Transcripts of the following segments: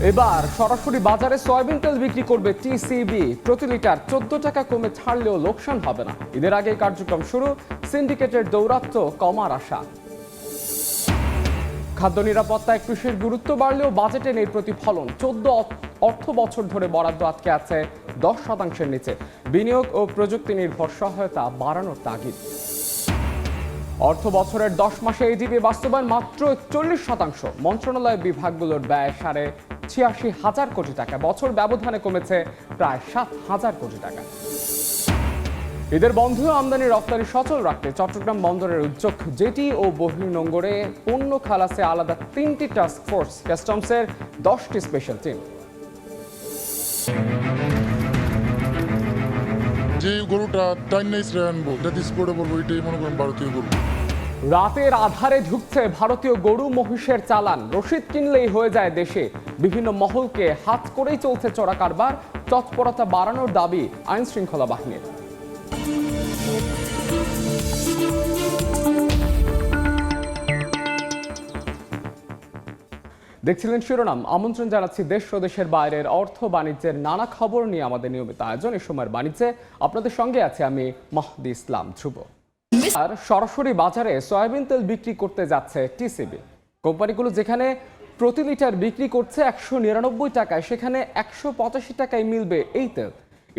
এবার সরাসরি বাজারে সয়াবিন তেল বিক্রি করবে টিসিবি। প্রতি লিটার 14 টাকা কমে ছাড়লেও লোকসান হবে না। ঈদের আগে কার্যক্রম শুরু, সিন্ডিকেটের দৌরাত্ম্য কমার আশা। খাদ্য নিরাপত্তায় কৃষির গুরুত্ব বাড়লেও বাজেটে নেই প্রতিফলন। 14 অর্থ বছর ধরে বরাদ্দ আটকে আছে 10% নিচে। বিনিয়োগ ও প্রযুক্তি নির্ভর সহায়তা বাড়ানোর তাগিদ। অর্থ বছরের 10 মাসে এডিপি বাস্তবায়ন মাত্র 41%। মন্ত্রণালয় বিভাগগুলোর ব্যয় 86,500 কোটি টাকা। বছর ব্যবধানে কমেছে প্রায় 7,000 কোটি টাকা। ঈদের বন্ধেও আমদানি রপ্তানি সচল রাখতে চট্টগ্রাম বন্দরের উদ্যোগ। জেটি ও বহির্নোঙরে পণ্য খালাসে আলাদা 3টি টাস্ক ফোর্স, কাস্টমসের 10টি স্পেশাল টিম। যে গরুটা টাইনাইস আনবো, এটা স্পোর্টে বলবো, এটাই মনে করেন ভারতীয় গরু। রাতের আধারে ঢুকছে ভারতীয় গরু মহিষের চালান। রসিদ কিনলেই হয়ে যায় দেশে। বিভিন্ন মহলকে হাত করেই চলছে চোরা কারবার। তৎপরতা বাড়ানোর দাবি আইন শৃঙ্খলা বাহিনীর। দেখছিলেন শিরোনাম। আমন্ত্রণ জানাচ্ছি দেশ ও দেশের বাইরের অর্থ বাণিজ্যের নানা খবর নিয়ে আমাদের নিয়মিত আয়োজন এই সময়ের বাণিজ্যে। আপনাদের সঙ্গে আছে আমি মাহদি ইসলাম ধ্রুব। আর সরাসরি বাজারে সয়াবিন তেল বিক্রি করতে যাচ্ছে টিসিবি। কোম্পানিগুলো যেখানে প্রতি লিটার বিক্রি করছে 199 টাকায়, সেখানে 185 টাকায় মিলবে এই তেল।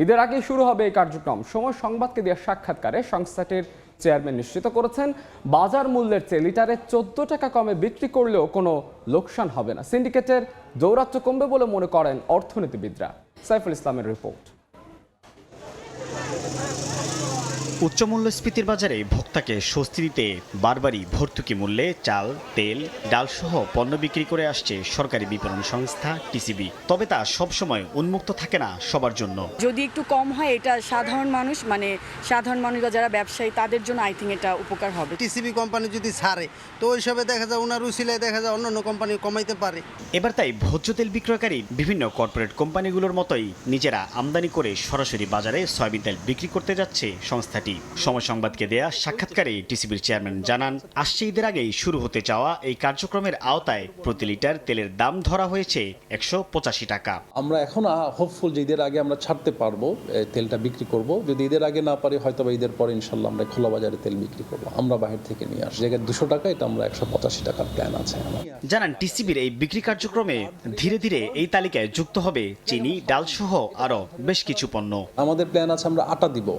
ঈদের আগেই শুরু হবে এই কার্যক্রম। সময় সংবাদকে দেওয়া সাক্ষাৎকারে সংস্থাটির চেয়ারম্যান নিশ্চিত করেছেন, বাজার মূল্যের চেয়ে লিটারে 14 টাকা কমে বিক্রি করলেও কোনো লোকসান হবে না। সিন্ডিকেটের দৌরাত্ম্য কমবে বলে মনে করেন অর্থনীতিবিদরা। সাইফুল ইসলামের রিপোর্ট। উচ্চ মূল্যস্ফীতির বাজারে ভোক্তাকে স্বস্তি দিতে বারবারই ভর্তুকি মূল্যে চাল, তেল, ডালসহ পণ্য বিক্রি করে আসছে সরকারি বিপণন সংস্থা টিসিবি। তবে তা সবসময় উন্মুক্ত থাকে না সবার জন্য। যদি একটু কম হয়, এটা সাধারণ মানুষ বা যারা ব্যবসায়ী তাদের জন্য আই থিঙ্ক এটা উপকার হবে। টিসিবি কোম্পানি যদি ছাড়ে তো ওই হিসাবে দেখা যায় ওনার উসিলায় দেখা যায় অন্য কোম্পানি কমাইতে পারে। এবার তাই ভোজ্য তেল বিক্রয়কারী বিভিন্ন কর্পোরেট কোম্পানিগুলোর মতোই নিজেরা আমদানি করে সরাসরি বাজারে সয়াবিন তেল বিক্রি করতে যাচ্ছে সংস্থাটি। সময় সংবাদকে দেয়া সাক্ষাৎকারে টিসিবির চেয়ারম্যান জানান, আসছে ঈদের আগেই শুরু হতে চাওয়া এই কার্যক্রমের আওতায় প্রতি লিটার তেলের দাম ধরা হয়েছে 185 টাকা। আমরা এখন হোপফুল যে ঈদের আগে আমরা ছাড়তে পারবো, তেলটা বিক্রি করব। যদি ঈদের আগে না পারি হয়তো বা ঈদের পরে ইনশাল্লাহ আমরা খোলা বাজারে তেল বিক্রি করবো। আমরা বাহির থেকে নিয়ে আসি জায়গায় 200 টাকা, এটা আমরা 185 টাকার প্ল্যান আছে আমার। জানান, টিসিবির এই বিক্রি কার্যক্রমে ধীরে ধীরে এই তালিকায় যুক্ত হবে চিনি, ডাল সহ আরো বেশ কিছু পণ্য। আমাদের প্ল্যান আছে, আমরা আটা দিব,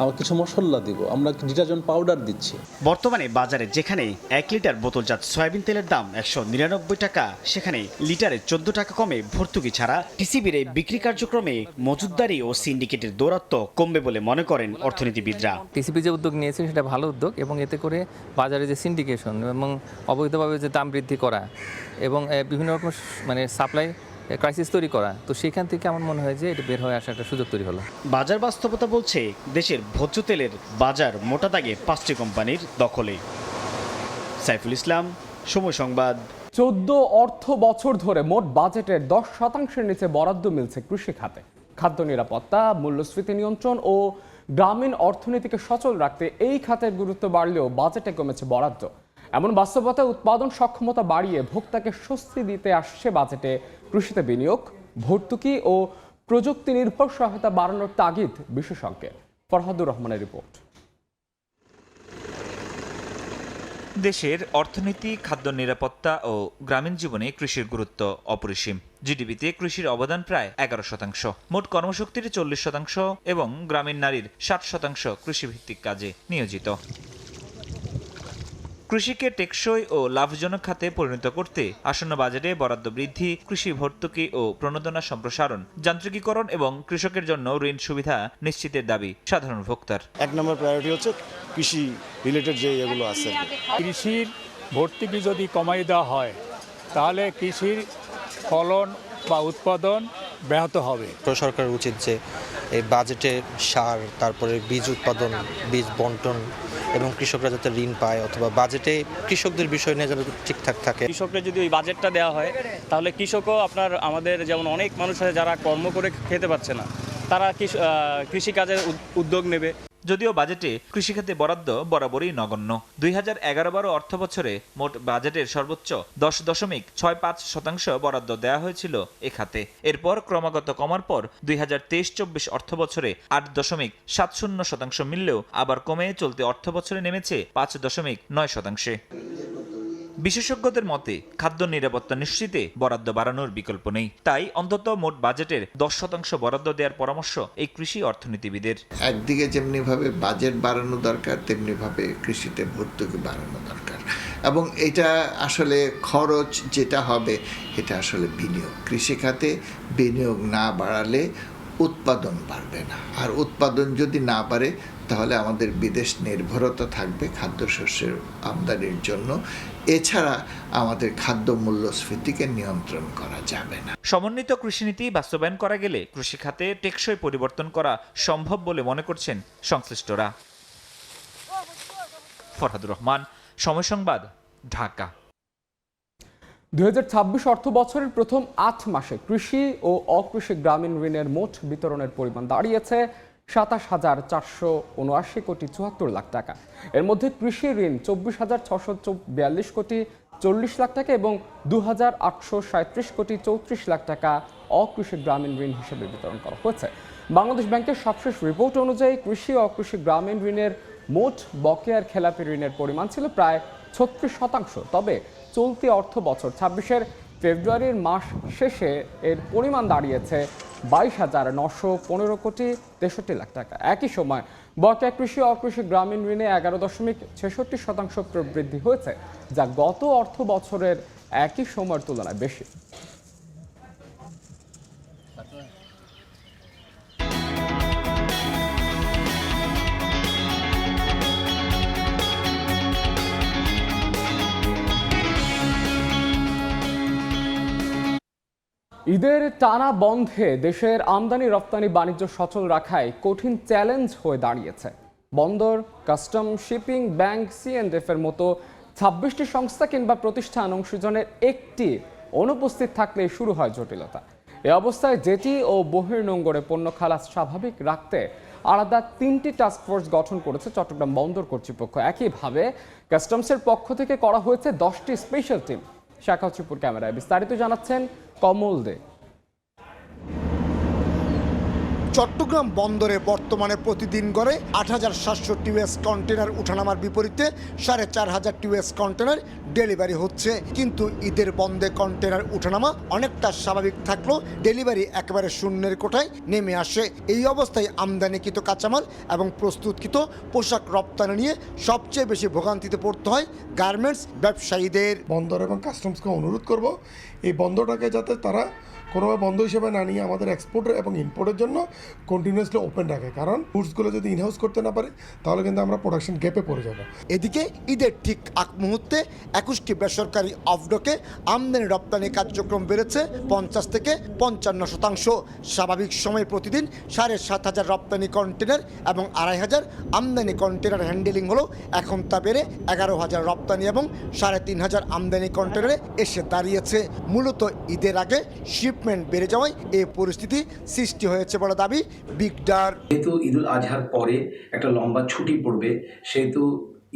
আমরা কিছু মশলা দিব, আমরা ডিটারজেন্ট পাউডার দিচ্ছি। বর্তমানে বাজারে যেখানে 1 লিটার বোতলজাত সয়াবিন তেলের দাম 199 টাকা, সেখানে লিটারে 14 টাকা কমে ভর্তুকি ছাড়া টিসিবির এই বিক্রি কার্যক্রমে মজুতদারি ও সিন্ডিকেটের দৌরাত্ম্য কমবে বলে মনে করেন অর্থনীতিবিদরা। টিসিবি যে উদ্যোগ নিয়েছে সেটা ভালো উদ্যোগ, এবং এতে করে বাজারে যে সিন্ডিকেশন এবং অবৈধভাবে যে দাম বৃদ্ধি করা এবং বিভিন্ন রকম সাপ্লাই ক্রাইসিস তৈরি করা, তো সেখান থেকে আমার মনে হয় যে এটা বের হয়ে আসা একটা সুযোগ তৈরি হলো। বাজার বাস্তবতা বলছে দেশের ভোজ্য তেলের বাজার মোটা দাগে 5টি কোম্পানির দখলে। সাইফুল ইসলাম, সময় সংবাদ। 14 অর্থ বছর ধরে মোট বাজেটের 10%-এর নিচে বরাদ্দ মিলছে কৃষি খাতে। খাদ্য নিরাপত্তা, মূল্যস্ফীতি নিয়ন্ত্রণ ও গ্রামীণ অর্থনীতিকে সচল রাখতে এই খাতের গুরুত্ব বাড়লেও বাজেটে কমেছে বরাদ্দ। এমন বাস্তবতায় উৎপাদন সক্ষমতা বাড়িয়ে ভোক্তাকে স্বস্তি দিতে আসছে বাজেটে কৃষিতে বিনিয়োগ, ভর্তুকি ও প্রযুক্তি নির্ভর সহায়তা বাড়ানোর তাগিদ বিশেষজ্ঞের। ফরহাদুর রহমানের রিপোর্ট। দেশের অর্থনীতি, খাদ্য নিরাপত্তা ও গ্রামীণ জীবনে কৃষির গুরুত্ব অপরিসীম। জিডিপিতে কৃষির অবদান প্রায় 11%, মোট কর্মশক্তির 40% এবং গ্রামীণ নারীর 60% কৃষিভিত্তিক কাজে নিয়োজিত। কৃষিকে টেকসই ও লাভজনক খাতে পরিণত করতে আসন্ন বাজেটে বরাদ্দ বৃদ্ধি, কৃষি ভর্তুকি ও প্রণোদনা সম্প্রসারণ, যান্ত্রিকীকরণ এবং কৃষকের জন্য ঋণ সুবিধা নিশ্চিতের দাবি সাধারণ ভোক্তার। 1 নম্বর প্রায়োরিটি হচ্ছে কৃষি রিলেটেড যে এগুলো আছে। কৃষির ভর্তুকি যদি কমাই দেওয়া হয় তাহলে কৃষির ফলন বা উৎপাদন ব্যাহত হবে। সরকারের উচিত যে এই বাজেটে সার, তারপরে বীজ উৎপাদন, বীজ বন্টন এবং কৃষকরা যাতে ঋণ পায়, অথবা বাজেটে কৃষকদের বিষয় নিয়ে যাতে ঠিকঠাক থাকে। কৃষকদের যদি ওই বাজেটটা দেওয়া হয় তাহলে কৃষকও আমাদের যেমন অনেক মানুষ আছে যারা কর্ম করে খেতে পাচ্ছে না, তারা কৃষিকাজের উদ্যোগ নেবে। যদিও বাজেটে কৃষিখাতে বরাদ্দ বরাবরই নগণ্য। 2011-12 অর্থ বছরে মোট বাজেটের সর্বোচ্চ 10.65% বরাদ্দ দেওয়া হয়েছিল এ খাতে। এরপর ক্রমাগত কমার পর 2023-24 অর্থ বছরে 8.70% মিললেও আবার কমে চলতি অর্থ বছরে নেমেছে 5.9%। বিশেষজ্ঞদের মতে খাদ্য নিরাপত্তা নিশ্চিতে বরাদ্দ বাড়ানোর বিকল্প নেই, তাই অন্তত মোট বাজেটের 10% বরাদ্দ দেওয়ার পরামর্শ এই কৃষি অর্থনীতিবিদের। একদিকে যেমনিভাবে বাজেট বাড়ানো দরকার, তেমনিভাবে কৃষিতে ভর্তুকি বাড়ানো দরকার, এবং এটা আসলে খরচ যেটা হবে এটা আসলে বিনিয়োগ। কৃষিখাতে বিনিয়োগ না বাড়ালে উৎপাদন বাড়বে না, আর উৎপাদন যদি না বাড়ে তাহলে আমাদের বিদেশ নির্ভরতা থাকবে খাদ্যশস্যের আমদানির জন্য। এছাড়া আমাদের খাদ্য মূল্যস্ফীতিকে নিয়ন্ত্রণ করা যাবে না। সমন্বিত কৃষিনীতি বাস্তবায়ন করা গেলে কৃষি খাতে টেকসই পরিবর্তন করা সম্ভব বলে মনে করছেন সংশ্লিষ্টরা। ফরহাদুর রহমান, সময় সংবাদ, ঢাকা। 2026 অর্থ বছরের প্রথম 8 মাসে কৃষি ও অকৃষি গ্রামীণ ঋণের মোট বিতরণের পরিমাণ দাঁড়িয়েছে 27,479 কোটি 74 লাখ টাকা। এর মধ্যে কৃষি ঋণ 24,642 কোটি 40 লাখ টাকা এবং 2,837 কোটি 34 লাখ টাকা অকৃষি গ্রামীণ ঋণ হিসেবে বিতরণ করা হয়েছে। বাংলাদেশ ব্যাংকের সবশেষ রিপোর্ট অনুযায়ী কৃষি ও অকৃষি গ্রামীণ ঋণের মোট বকেয়ার খেলাপি ঋণের পরিমাণ ছিল প্রায় 36%। তবে চলতি অর্থ বছর 26-এর ফেব্রুয়ারির মাস শেষে এর পরিমাণ দাঁড়িয়েছে 22,915 কোটি 63 লাখ টাকা। একই সময় বকেয়া কৃষি অকৃষি গ্রামীণ ঋণে 11.66% প্রবৃদ্ধি হয়েছে, যা গত অর্থ বছরের একই সময়ের তুলনায় বেশি। ঈদের টানা বন্ধে দেশের আমদানি রপ্তানি বাণিজ্য সচল রাখায় কঠিন চ্যালেঞ্জ হয়ে দাঁড়িয়েছে। বন্দর, কাস্টম, শিপিং, ব্যাংক, C&F এর মতো 26টি সংস্থা কিংবা প্রতিষ্ঠান অংশীজনের একটি অনুপস্থিত থাকলে শুরু হয় জটিলতা। এ অবস্থায় জেটি ও বহির্নোঙরে পণ্য খালাস স্বাভাবিক রাখতে আলাদা 3টি টাস্কফোর্স গঠন করেছে চট্টগ্রাম বন্দর কর্তৃপক্ষ। একইভাবে কাস্টমসের পক্ষ থেকে করা হয়েছে 10টি স্পেশাল টিম। শাখাউচিপুর ক্যামেরায় বিস্তারিত জানাচ্ছেন কমল দে। চট্টগ্রাম বন্দরে বর্তমানে প্রতিদিন গড়ে 8,700 টিউএস কন্টেনার উঠানামার বিপরীতে 4,500 টিউএস কন্টেনার ডেলিভারি হচ্ছে। কিন্তু ঈদের বন্ধে কন্টেনার উঠানামা অনেকটা স্বাভাবিক থাকলেও ডেলিভারি একেবারে শূন্যের কোঠায় নেমে আসে। এই অবস্থায় আমদানিকৃত কাঁচামাল এবং প্রস্তুতকৃত পোশাক রপ্তানি নিয়ে সবচেয়ে বেশি ভোগান্তিতে পড়তে হয় গার্মেন্টস ব্যবসায়ীদের। বন্দর এবং কাস্টমসকে অনুরোধ করব এই বন্দরটাকে যাতে তারা কোনোভাবে বন্ধ হিসেবে না নিয়ে আমাদের এক্সপোর্ট এবং ইম্পোর্টের জন্য কন্টিনিউয়াসলি ওপেন রাখে, কারণ গুডসগুলো যদি ইনহাউস করতে না পারে তাহলে কিন্তু আমরা প্রোডাকশন গ্যাপে পড়ে যাব। এদিকে ঈদের ঠিক আগ মুহূর্তে 21টি বেসরকারি অফডকে আমদানি রপ্তানি কার্যক্রম বেড়েছে 50 থেকে 55%। স্বাভাবিক সময়ে প্রতিদিন 7,500 রপ্তানি কন্টেনার এবং 2,500 আমদানি কন্টেনার হ্যান্ডেলিং হলো এখন তা বেড়ে 11,000 রপ্তানি এবং 3,500 আমদানি কন্টেনারে এসে দাঁড়িয়েছে। মূলত ঈদের আগে শিপমেন্ট বেড়ে যাওয়ায় এই পরিস্থিতি সৃষ্টি হয়েছে বলে দাবি বিগডার। যেহেতু ঈদুল আজহার পরে একটা লম্বা ছুটি পড়বে, সেহেতু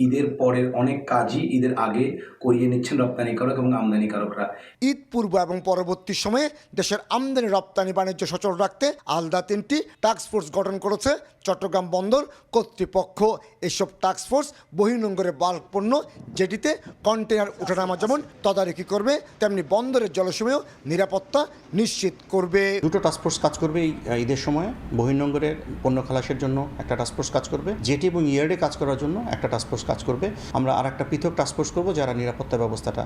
ঈদের পরের অনেক কাজই ঈদের আগে করিয়ে নিচ্ছেন রপ্তানিকারক এবং আমদানিকারকরা। ঈদ পূর্ব এবং পরবর্তী সময়ে দেশের আমদানি রপ্তানি বাণিজ্য সচল রাখতে আলাদা 3টি টাস্কফোর্স গঠন করেছে চট্টগ্রাম বন্দর কর্তৃপক্ষ। এসব টাস্কফোর্স বহির্নোঙরে বাল্ক পণ্য জেটিতে কন্টেনার ওঠানামা যেমন তদারকি করবে, তেমনি বন্দরের জলসীমায় নিরাপত্তা নিশ্চিত করবে। দুটো টাস্কফোর্স কাজ করবে এই ঈদের সময়। বহির্নোঙরের পণ্য খালাসের জন্য একটা টাস্কফোর্স কাজ করবে, জেটি এবং ইয়ার্ডে কাজ করার জন্য একটা টাস্কফোর্স কাজ করবে। আমরা আর একটা পৃথক টাস্কফোর্স করবো যারা নিরাপত্তা ব্যবস্থাটা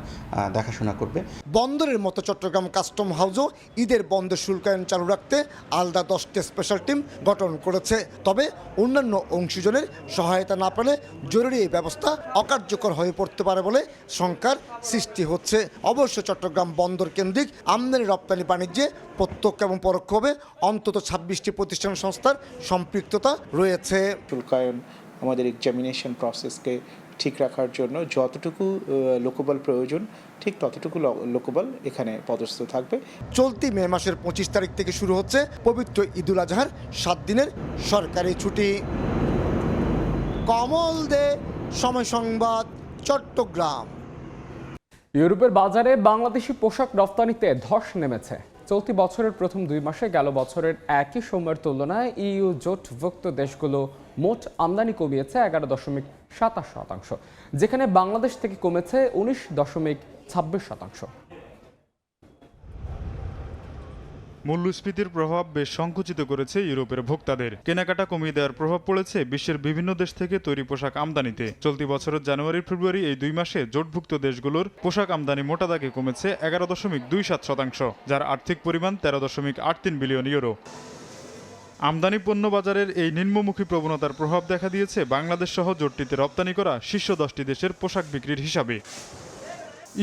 দেখাশোনা করবে। বন্দরের মতো চট্টগ্রাম কাস্টম হাউসও ঈদের বন্ধ শুল্কায়ন চালু রাখতে আলাদা 10টি স্পেশাল টিম গঠন করেছে। তবে অন্যান্য অংশীজনের সহায়তা না পেলে জরুরি এই ব্যবস্থা অকার্যকর হয়ে পড়তে পারে বলে শঙ্কার সৃষ্টি হচ্ছে। অবশ্য চট্টগ্রাম বন্দর কেন্দ্রিক আমদানি রপ্তানি বাণিজ্যে প্রত্যক্ষ এবং পরোক্ষভাবে অন্তত 26টি প্রতিষ্ঠান সংস্থার সম্পৃক্ততা রয়েছে। শুল্কায়ন আমাদের এক্সামিনেশন প্রসেসকে ঠিক রাখার জন্য যতটুকু লোকবল প্রয়োজন ঠিক ততটুকু লোকবল এখানে পদস্থ থাকবে। চলতি মে মাসের 25 তারিখ থেকে শুরু হচ্ছে পবিত্র ঈদুল আজহার 7 দিনের সরকারি ছুটি। কমল দে, সময় সংবাদ, চট্টগ্রাম। ইউরোপের বাজারে বাংলাদেশি পোশাক রপ্তানিতে ধস নেমেছে। চলতি বছরের প্রথম 2 মাসে গেল বছরের একই সময়ের তুলনায় ইইউ জোটভুক্ত দেশগুলো মোট আমদানি কমিয়েছে 11.27%, যেখানে বাংলাদেশ থেকে কমেছে 19.26%। মূল্যস্ফীতির প্রভাব বেশ সংকুচিত করেছে ইউরোপের ভোক্তাদের। কেনাকাটা কমিয়ে দেওয়ার প্রভাব পড়েছে বিশ্বের বিভিন্ন দেশ থেকে তৈরি পোশাক আমদানিতে। চলতি বছরের জানুয়ারি ফেব্রুয়ারি এই 2 মাসে জোটভুক্ত দেশগুলোর পোশাক আমদানি মোটা দাগে কমেছে 11.27%, যার আর্থিক পরিমাণ 13.83 বিলিয়ন ইউরো। আমদানি পণ্য বাজারের এই নিম্নমুখী প্রবণতার প্রভাব দেখা দিয়েছে বাংলাদেশ সহ জোটটিতে রপ্তানি করা শীর্ষ 10টি দেশের পোশাক বিক্রির হিসাবে।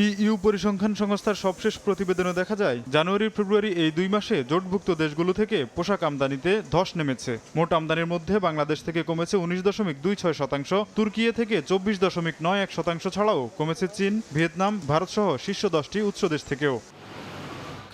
ইইউ পরিসংখ্যান সংস্থার সবশেষ প্রতিবেদনে দেখা যায়, জানুয়ারি ফেব্রুয়ারি এই 2 মাসে জোটভুক্ত দেশগুলো থেকে পোশাক আমদানিতে ধস নেমেছে। মোট আমদানির মধ্যে বাংলাদেশ থেকে কমেছে 19.26%, তুর্কি থেকে 24.91% ছাড়াও কমেছে চীন, ভিয়েতনাম, ভারত সহ শীর্ষ 10টি উৎস দেশ থেকেও।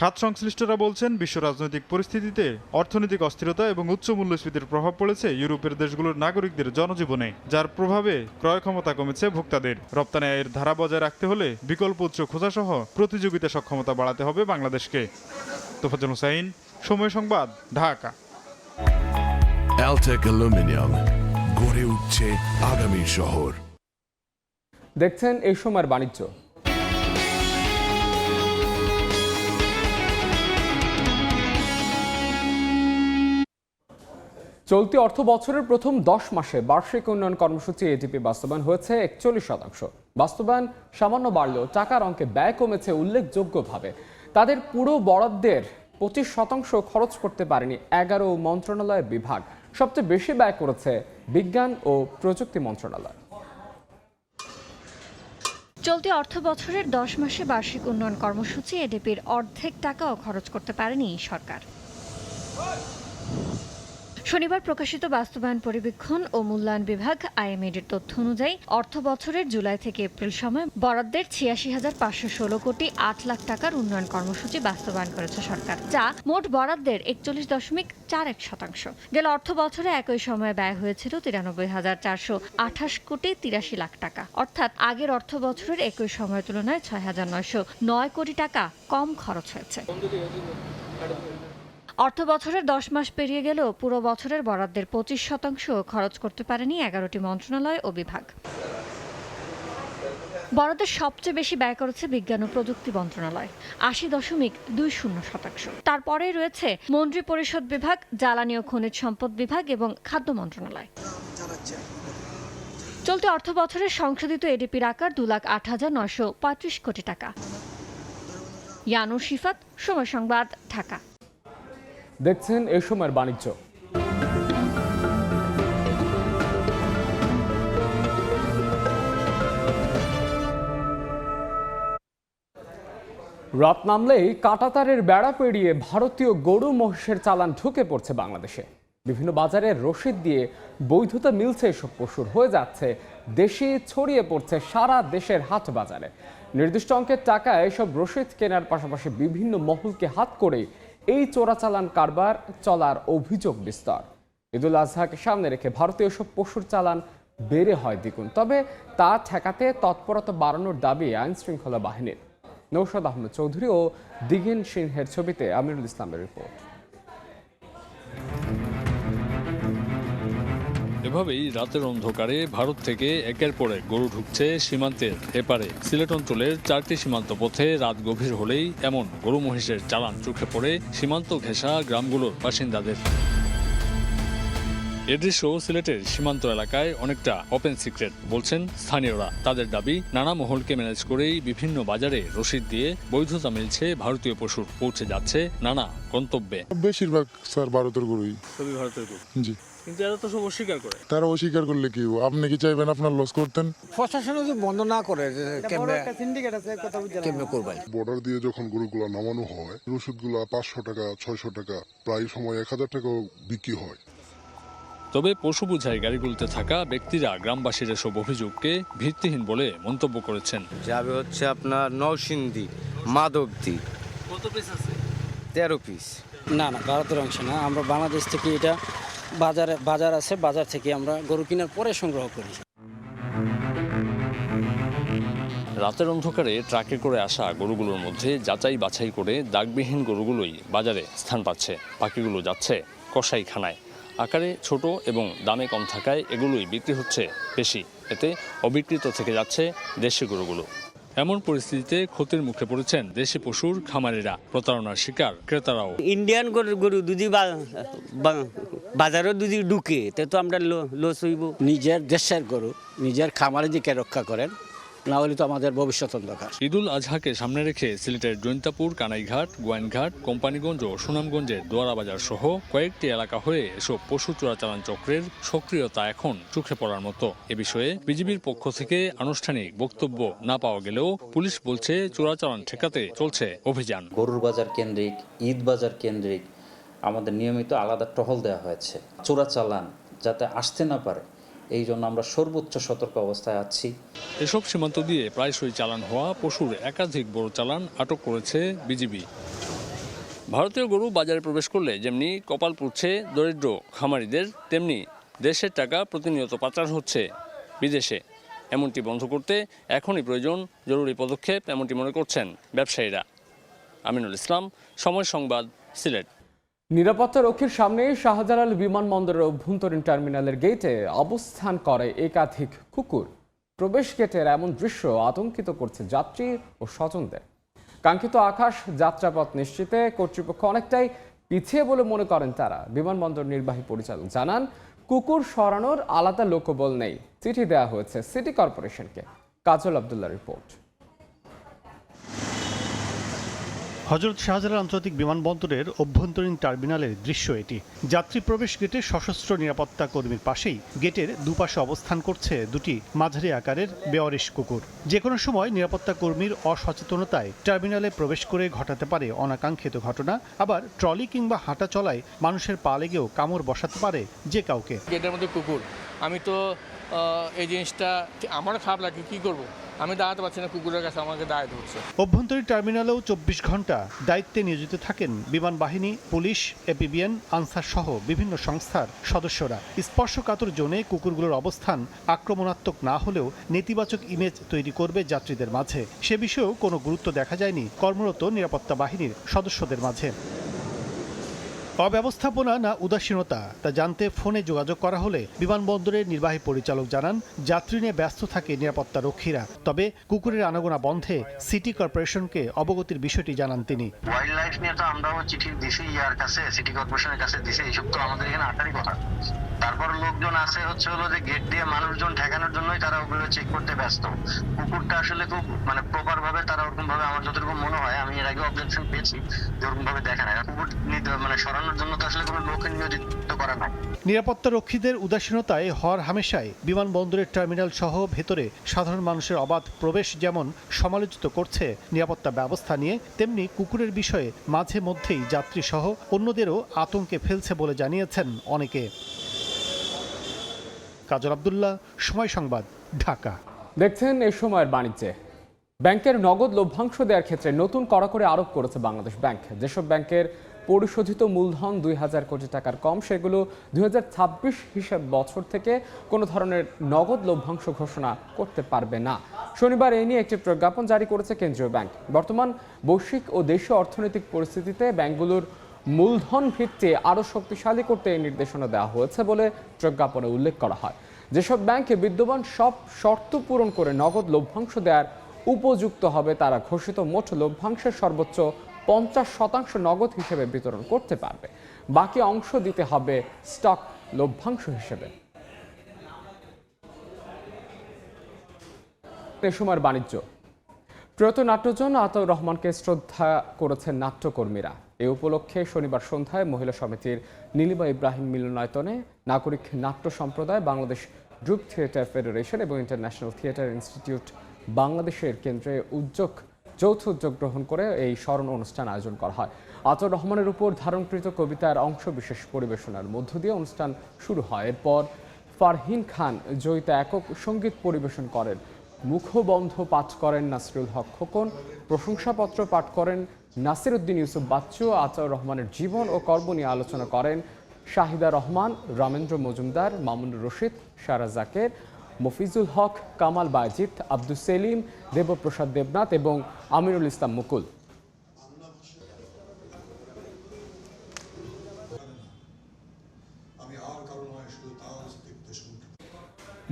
খাত সংশ্লিষ্টরা বলছেন, বিশ্ব রাজনৈতিক পরিস্থিতিতে অর্থনৈতিক অস্থিরতা এবং উচ্চ মূল্যস্ফীতির প্রভাব পড়েছে ইউরোপের দেশগুলোর নাগরিকদের জনজীবনে, যার প্রভাবে ক্রয় ক্ষমতা কমেছে ভোক্তাদের। রপ্তানি আয়ের ধারা বজায় রাখতে হলে বিকল্প উৎস খোঁজা সহ প্রতিযোগিতা সক্ষমতা বাড়াতে হবে বাংলাদেশকে। তোফাজ্জল হোসাইন, সময় সংবাদ, ঢাকা। অ্যালটেক অ্যালুমিনিয়াম, গড়ে উঠছে আগামী শহর। দেখছেন এই সময়ের বাণিজ্য। চলতি অর্থ বছরের প্রথম 10 মাসে বার্ষিক উন্নয়ন কর্মসূচি এডিপি বাস্তবায়ন হয়েছে 41%। বাস্তবায়ন সামান্য বাড়লেও টাকার অঙ্কে ব্যয় কমেছে উল্লেখযোগ্যভাবে। তাদের পুরো বরাদ্দের 25% খরচ করতে পারেনি 11 মন্ত্রণালয়ের বিভাগ। সবচেয়ে বেশি ব্যয় করেছে বিজ্ঞান ও প্রযুক্তি মন্ত্রণালয়। চলতি অর্থ বছরের 10 মাসে বার্ষিক উন্নয়ন কর্মসূচি এডিপির অর্ধেক টাকাও খরচ করতে পারেনি সরকার। শনিবার প্রকাশিত বাস্তবায়ন পরিবীক্ষণ ও মূল্যায়ন বিভাগ আইএমএডির তথ্য অনুযায়ী অর্থ বছরের জুলাই থেকে এপ্রিল সময় বরাদ্দের ৮৬,৫১৬ কোটি ৮ লাখ টাকার উন্নয়ন কর্মসূচি বাস্তবায়ন করেছে সরকার, যা মোট বরাদ্দের ৪১.৪১%। গেল অর্থ বছরে একই সময়ে ব্যয় হয়েছিল ৯৩,৪২৮ কোটি ৮৩ লাখ টাকা, অর্থাৎ আগের অর্থ বছরের একই সময়ের তুলনায় ৬,৯০৯ কোটি টাকা কম খরচ হয়েছে। অর্থ বছরের 10 মাস পেরিয়ে গেলেও পুরো বছরের বরাদ্দের 25% খরচ করতে পারেনি 11টি মন্ত্রণালয় ও বিভাগ। বরাদ্দের সবচেয়ে বেশি ব্যয় করেছে বিজ্ঞান ও প্রযুক্তি মন্ত্রণালয়, ৮০.২০%। তারপরেই রয়েছে মন্ত্রী পরিষদ বিভাগ, জ্বালানি ও খনিজ সম্পদ বিভাগ এবং খাদ্য মন্ত্রণালয়। চলতি অর্থ বছরের সংশোধিত এডিপির আকার 2,08,935 কোটি টাকা। ইয়ানুর শিফাত, সময় সংবাদ, ঢাকা। দেখছেন এই সময়ের বাণিজ্য। রাত নামলেই কাঁটাতারের বেড়া পেরিয়ে ভারতীয় গরু মহিষের চালান ঢুকে পড়ছে বাংলাদেশে। বিভিন্ন বাজারে রসিদ দিয়ে বৈধতা মিলছে এসব পশুর, হয়ে যাচ্ছে দেশি, ছড়িয়ে পড়ছে সারা দেশের হাট বাজারে। নির্দিষ্ট অঙ্কের টাকা এসব রসিদ কেনার পাশাপাশি বিভিন্ন মহলকে হাত করে এই চোরাচালান কারবার চলার অভিযোগ বিস্তর। ঈদুল আজহাকে সামনে রেখে ভারতীয় সব পশুর চালান বেড়ে হয় দ্বিগুণ, তবে তা ঠেকাতে তৎপরতা বাড়ানোর দাবি আইন শৃঙ্খলা বাহিনীর। নৌশাদ আহমেদ চৌধুরী ও দিগেন সিংহের ছবিতে আমিরুল ইসলামের রিপোর্ট। এভাবেই রাতের অন্ধকারে ভারত থেকে একের পর এক গরু ঢুকছে সীমান্তের এপারে। সিলেট অঞ্চলের 4টি সীমান্ত পথে রাত গভীর হলেই এমন গরু মহিষের চালান চোখে পড়ে সীমান্ত ঘেঁষা গ্রামগুলোর বাসিন্দাদের। এ দৃশ্য সিলেটের সীমান্ত এলাকায় অনেকটা ওপেন সিক্রেট বলছেন স্থানীয়রা। তাদের দাবি, নানা মহলকে ম্যানেজ করেই বিভিন্ন বাজারে রসিদ দিয়ে বৈধতা মিলছে ভারতীয় পশুর, পৌঁছে যাচ্ছে নানা গন্তব্যে। বেশিরভাগ স্যার ভারতের গরুই। সবই ভারতের গরু? জি। কিন্তু এরা তো সব অস্বীকার করে। তারা অস্বীকার করলে কি, আপনি কি চাইবেন আপনার লস করতেন? প্রশাসন যদি বন্ধ না করে বর্ডার দিয়ে যখন গরুগুলো নামানো হয়, ওষুধগুলো 500 টাকা 600 টাকা, প্রায় সময় 1000 টাকাও বিক্রি হয়। তবে পশু বোঝাই গাড়িগুলোতে থাকা ব্যক্তিরা গ্রামবাসীর এসব অভিযোগকে ভিত্তিহীন বলে মন্তব্য করেছেন। যাবে হচ্ছে আপনার নরসিংদী, মাধবদী। কত পিস আছে? 13 পিস। না ভারতের অংশ না, আমরা বাংলাদেশ থেকে এটা বাজার আছে, বাজার থেকে আমরা গরু কেনার পরে সংগ্রহ করি। রাতের অন্ধকারে ট্রাকে করে আসা গরুগুলোর মধ্যে যাচাই বাছাই করে দাগবিহীন গরুগুলোই বাজারে স্থান পাচ্ছে। বাকিগুলো যাচ্ছে কসাইখানায়। আকারে ছোট এবং দামে কম থাকায় এগুলোই বিক্রি হচ্ছে বেশি। এতে অবিকৃত থেকে যাচ্ছে দেশি গরুগুলো। এমন পরিস্থিতিতে ক্ষতির মুখে পড়েছেন দেশি পশুর খামারিরা। প্রতারণার শিকার ক্রেতারাও। ইন্ডিয়ান গরু যদি বাজারও যদি ঢুকে তো আমরা লস হইব। নিজের দেশের গরু নিজের খামারে দিকে রক্ষা করেন, না হলে তো আমাদের ভবিষ্যৎ অন্ধকার। ঈদুল আজহাকে সামনে রেখে সিলেটের জৈন্তাপুর, কানাইঘাট, গোয়াইনঘাট, কোম্পানিগঞ্জ ও সুনামগঞ্জের দোয়ারাবাজার সহ কয়েকটি এলাকা হয়ে এসব পশু চোরাচালান চক্রের সক্রিয়তা এখন চোখে পড়ার মতো। এ বিষয়ে বিজিবির পক্ষ থেকে আনুষ্ঠানিক বক্তব্য না পাওয়া গেলেও পুলিশ বলছে চোরাচালান ঠেকাতে চলছে অভিযান। গরুর বাজার কেন্দ্রিক, ঈদ বাজার কেন্দ্রিক আমাদের নিয়মিত আলাদা টহল দেওয়া হয়েছে, চোরাচালান যাতে আসতে না পারে এই জন্য আমরা সর্বোচ্চ সতর্ক অবস্থায় আছি। এসব সীমান্ত দিয়ে প্রায়শই চালান হওয়া পশুর একাধিক বড় চালান আটক করেছে বিজিবি। ভারতীয় গরু বাজারে প্রবেশ করলে যেমনি কপাল পুড়ছে দরিদ্র খামারিদের, তেমনি দেশের টাকা প্রতিনিয়ত পাচার হচ্ছে বিদেশে। এমনটি বন্ধ করতে এখনই প্রয়োজন জরুরি পদক্ষেপ, এমনটি মনে করছেন ব্যবসায়ীরা। আমিনুল ইসলাম, সময় সংবাদ, সিলেট। নিরাপত্তা রক্ষীর সামনে শাহজালাল বিমানবন্দরের অভ্যন্তরীণ টার্মিনালের গেটে অবস্থান করে একাধিক কুকুর। প্রবেশ গেটের এমন দৃশ্য আতঙ্কিত করছে যাত্রী ও স্বজনদের। কাঙ্ক্ষিত আকাশ যাত্রাপথ নিশ্চিতে কর্তৃপক্ষ অনেকটাই পিছিয়ে বলে মনে করেন তারা। বিমানবন্দর নির্বাহী পরিচালক জানান, কুকুর সরানোর আলাদা লোকবল নেই, চিঠি দেওয়া হয়েছে সিটি কর্পোরেশনকে। কাজল আব্দুল্লাহ রিপোর্ট। হযরত শাহজালাল আন্তর্জাতিক বিমানবন্দরের অভ্যন্তরীণ টার্মিনালের দৃশ্য এটি। যাত্রী প্রবেশ গেটে সশস্ত্র নিরাপত্তা কর্মীর পাশেই গেটের দুপাশে অবস্থান করছে দুটি মাঝারি আকারের বেওয়ারিশ কুকুর। যে কোনো সময় নিরাপত্তা কর্মীর অসচেতনতায় টার্মিনালে প্রবেশ করে ঘটাতে পারে অনাকাঙ্ক্ষিত ঘটনা। আবার ট্রলি কিংবা হাঁটা চলায় মানুষের পা লেগেও কামড় বসাতে পারে যে কাউকে। গেটের মধ্যে কুকুর, আমি তো এই জিনিসটা আমারও খারাপ লাগে, কি করব, আমি দাঁড়াতে পারছি না, কুকুরের কাছে আমাকে দাঁড়াতে হচ্ছে। অভ্যন্তরীণ টার্মিনালেও 24 ঘন্টা দায়িত্বে নিয়োজিত থাকেন বিমান বাহিনী, পুলিশ, এপিবিএন, আনসার সহ বিভিন্ন সংস্থার সদস্যরা। স্পর্শকাতর জোনে কুকুরগুলোর অবস্থান আক্রমণাত্মক না হলেও নেতিবাচক ইমেজ তৈরি করবে যাত্রীদের মাঝে। সে বিষয়েও কোনো গুরুত্ব দেখা যায়নি কর্মরত নিরাপত্তা বাহিনীর সদস্যদের মাঝে। অব্যবস্থাপনা না উদাসীনতা তা জানতে ফোনে যোগাযোগ করা হলে বিমানবন্দরের নির্বাহী পরিচালক জানান, যাত্রী নিয়ে ব্যস্ত থাকে নিরাপত্তা রক্ষীরা। তবে কুকুরের আনাগোনা বন্ধে সিটি কর্পোরেশনকে অবগতির বিষয়টি জানান তিনি। ওয়াইল্ড লাইফ নিয়ে তো আমরাও চিঠি দিছি ইয়ার কাছে, সিটি কর্পোরেশনের কাছে দিছি, এইসব তো আমাদের এখানে আটারই কথা। তারপর লোকজন আছে হলো যে গেট দিয়ে মানুষজন ঠেকানোর জন্যই তারা ওগুলো চেক করতে ব্যস্ত। কুকুরটা আসলে খুব প্রপার ভাবে তারা ওরকম ভাবে, আমার যতটুকু মনে হয়, আমি এর আগে অবজেকশন পেয়েছি যে ওরকম ভাবে দেখা নাই। কুকুর সরানোর জন্য তো আসলে কোনো লোককে নিয়োজিত করা নাই। নিরাপত্তা রক্ষীদের উদাসীনতায় হর হামেশায় বিমানবন্দরের টার্মিনাল সহ ভেতরে সাধারণ মানুষের অবাধ প্রবেশ যেমন সমালোচিত করছে নিরাপত্তা ব্যবস্থা নিয়ে, তেমনি কুকুরের বিষয়ে মাঝে মধ্যেই যাত্রী সহ অন্যদেরও আতঙ্কে ফেলছে বলে জানিয়েছেন অনেকে। কাজল আব্দুল্লাহ, সময় সংবাদ, ঢাকা। দেখছেন এই সময়ের বাণিজ্যে। ব্যাংকের নগদ লভ্যাংশ দেওয়ার ক্ষেত্রে নতুন কড়াকড়ি আরোপ করেছে বাংলাদেশ ব্যাংক। যেসব ব্যাংকের পরিশোধিত মূলধন 2000 কোটি টাকার কম, সেগুলো 2026 হিসাব বছর থেকে কোনো ধরনের নগদ লভ্যাংশ ঘোষণা করতে পারবে না। শনিবার এই নিয়ে একটি প্রজ্ঞাপন জারি করেছে কেন্দ্রীয় ব্যাংক। বর্তমান বৈশ্বিক ও দেশীয় অর্থনৈতিক পরিস্থিতিতে ব্যাংকগুলোর মূলধন ভিত্তি আরও শক্তিশালী করতে এই নির্দেশনা দেওয়া হয়েছে বলে প্রজ্ঞাপনে উল্লেখ করা হয়। যেসব ব্যাংকে বিদ্যমান সব শর্ত পূরণ করে নগদ লভ্যাংশ দেওয়ার উপযুক্ত হবে, তারা ঘোষিত মোট লভ্যাংশের সর্বোচ্চ 50% নগদ হিসেবে বিতরণ করতে পারবে। বাকি অংশ দিতে হবে স্টক লভ্যাংশ হিসেবে। এ সময়ের বাণিজ্য। প্রয়াত নাট্যজন আতাউর রহমানকে শ্রদ্ধা করেছেন নাট্যকর্মীরা। এ উপলক্ষে শনিবার সন্ধ্যায় মহিলা সমিতির নীলিমা ইব্রাহিম মিলনায়তনে নাগরিক নাট্য সম্প্রদায়, বাংলাদেশ গ্রুপ থিয়েটার ফেডারেশন এবং ইন্টারন্যাশনাল থিয়েটার ইনস্টিটিউট বাংলাদেশের কেন্দ্রে যৌথ উদ্যোগ গ্রহণ করে এই স্মরণ অনুষ্ঠান আয়োজন করা হয়। আতাউর রহমানের উপর ধারণকৃত কবিতার অংশ বিশেষ পরিবেশনার মধ্য দিয়ে অনুষ্ঠান শুরু হয়। এরপর ফারহিন খান জয়িতা একক সঙ্গীত পরিবেশন করেন। মুখবন্ধ পাঠ করেন নাসিরুল হক খোকন, প্রশংসাপত্র পাঠ করেন নাসির উদ্দিন ইউসুফ বাচ্চু। আতাউর রহমানের জীবন ও কর্ম নিয়ে আলোচনা করেন শাহিদা রহমান, রামেন্দ্র মজুমদার, মামুনুর রশিদ, সারা জাকের, মফিজুল হক, কামাল বাজিত, আব্দুল সেলিম, দেবপ্রসাদ দেবনাথ এবং আমিরুল ইসলাম মুকুল।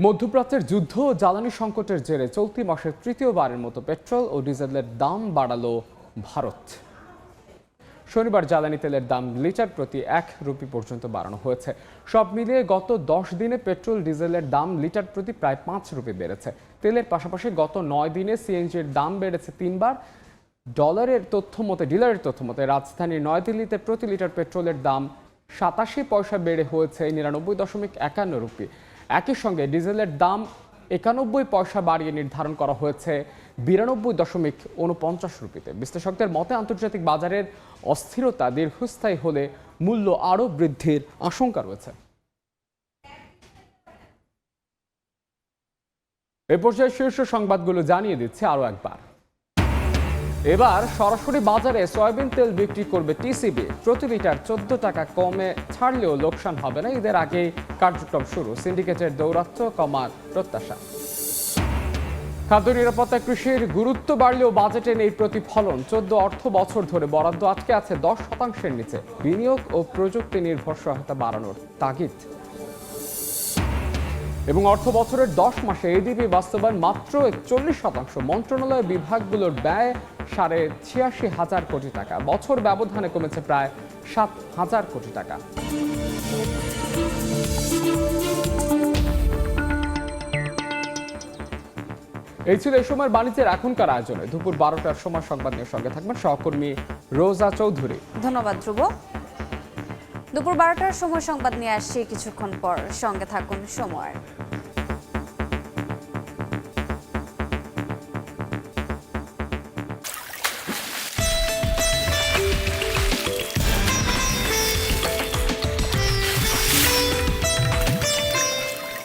মধ্যপ্রাচ্যের যুদ্ধ ও জ্বালানি সংকটের জেরে চলতি মাসে তৃতীয়বারের মতো পেট্রোল ও ডিজেলের দাম বাড়ালো ভারত। শনিবার জ্বালানি তেলের দাম লিটার প্রতি 1 রুপি পর্যন্ত বাড়ানো হয়েছে। সব মিলিয়ে গত 10 দিনে পেট্রোল ডিজেলের দাম লিটার প্রতি প্রায় 5 রুপি বেড়েছে। তেলের পাশাপাশি গত 9 দিনে সিএনজির দাম বেড়েছে 3 বার। ডিলারের তথ্য মতে রাজধানীর নয়াদিল্লিতে প্রতি লিটার পেট্রোলের দাম 87 পয়সা বেড়ে হয়েছে 99.51 রুপি। একই সঙ্গে ডিজেলের দাম 91 পয়সা বাড়িয়ে নির্ধারণ করা হয়েছে 92.49 রুপিতে। বিশ্লেষকদের মতে আন্তর্জাতিক বাজারের অস্থিরতা দীর্ঘস্থায়ী হলে মূল্য আরও বৃদ্ধির আশঙ্কা রয়েছে। এ পর্যায়ে শীর্ষ সংবাদগুলো জানিয়ে দিচ্ছে আরও একবার। এবার সরাসরি বাজারে সয়াবিন তেল বিক্রি করবে টিসিবি। প্রতি লিটার 14 টাকা কমে ছাড়লেও লোকসান হবে না। ঈদের আগে কার্যক্রম শুরু, সিন্ডিকেটের দৌরাত্ম্য কমার প্রত্যাশা। খাদ্য নিরাপত্তা কৃষির গুরুত্ব বাড়লেও বাজেটে নেই প্রতিফলন। 14 অর্থ বছর ধরে বরাদ্দ আটকে আছে 10% নিচে। বিনিয়োগ ও প্রযুক্তি নির্ভর সহায়তা বাড়ানোর তাগিদ। এবং অর্থ বছরের 10 মাসে এডিপি বাস্তবায়ন মাত্র 41%। মন্ত্রণালয় বিভাগগুলোর ব্যয় 86,500 কোটি টাকা। বছর ব্যবধানে কমেছে প্রায় 7,000 কোটি টাকা। এই ছিল এই সময়ের বাণিজ্যের এখনকার আয়োজনে। দুপুর 12টার সময় সংবাদ নিয়ে সঙ্গে থাকবেন সহকর্মী রোজা চৌধুরী। ধন্যবাদ ধ্রুব। দুপুর 12টার সময় সংবাদ নিয়ে আসছি কিছুক্ষণ পর, সঙ্গে থাকুন সময়।